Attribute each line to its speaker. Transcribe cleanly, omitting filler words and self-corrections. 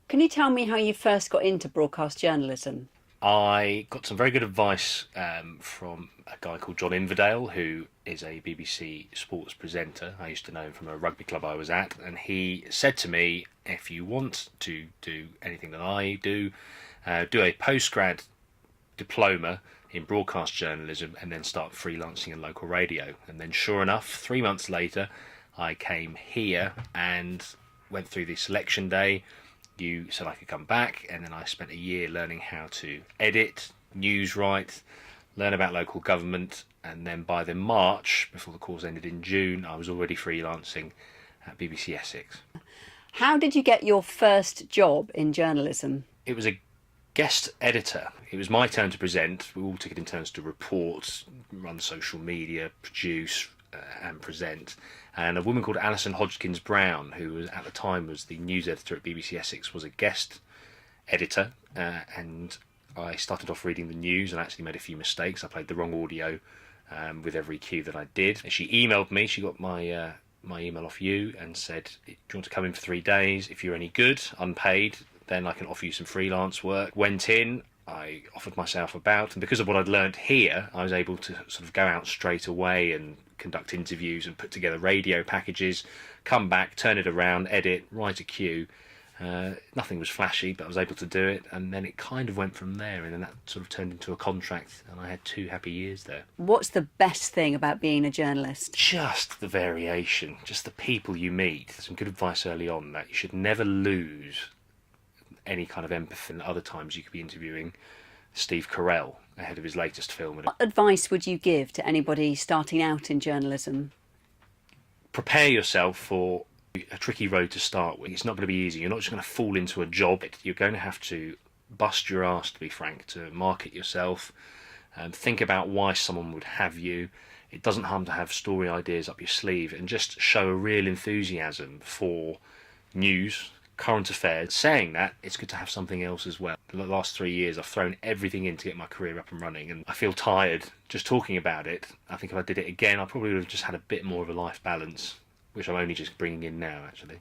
Speaker 1: Can you tell me how you first got into broadcast journalism?
Speaker 2: I got some very good advice from a guy called John Inverdale, who is a BBC sports presenter. I used to know him from a rugby club I was at, and he said to me, if you want to do anything that I do a postgrad diploma in broadcast journalism and then start freelancing in local radio. And then, sure enough, 3 months later, I came here and went through the selection day. You said I could come back, and then I spent a year learning how to edit, news write, learn about local government, and then by the March, before the course ended in June, I was already freelancing at BBC Essex.
Speaker 1: How did you get your first job in journalism?
Speaker 2: It was a guest editor. It was my turn to present. We all took it in turns to report, run social media, produce, and present. And a woman called Alison Hodgkins Brown, who was at the time was the news editor at BBC Essex, was a guest editor, and I started off reading the news and actually made a few mistakes. I played the wrong audio with every cue that I did. And she emailed me. She got my email off you and said, "Do you want to come in for 3 days? If you're any good, unpaid, then I can offer you some freelance work." Went in. I offered myself about, and because of what I'd learnt here, I was able to sort of go out straight away and conduct interviews and put together radio packages, come back, turn it around, edit, write a cue. Nothing was flashy, but I was able to do it, and then it kind of went from there, and then that sort of turned into a contract, and I had 2 happy years there.
Speaker 1: What's the best thing about being a journalist?
Speaker 2: Just the variation, just the people you meet. Some good advice early on that you should never lose any kind of empathy. And other times you could be interviewing Steve Carell ahead of his latest film.
Speaker 1: What advice would you give to anybody starting out in journalism?
Speaker 2: Prepare yourself for a tricky road to start with. It's not going to be easy. You're not just going to fall into a job. You're going to have to bust your ass, to be frank, to market yourself and think about why someone would have you. It doesn't harm to have story ideas up your sleeve and just show a real enthusiasm for news, current affairs. Saying that, it's good to have something else as well. The last 3 years I've thrown everything in to get my career up and running, and I feel tired just talking about it. I think if I did it again, I probably would have just had a bit more of a life balance, which I'm only just bringing in now, actually.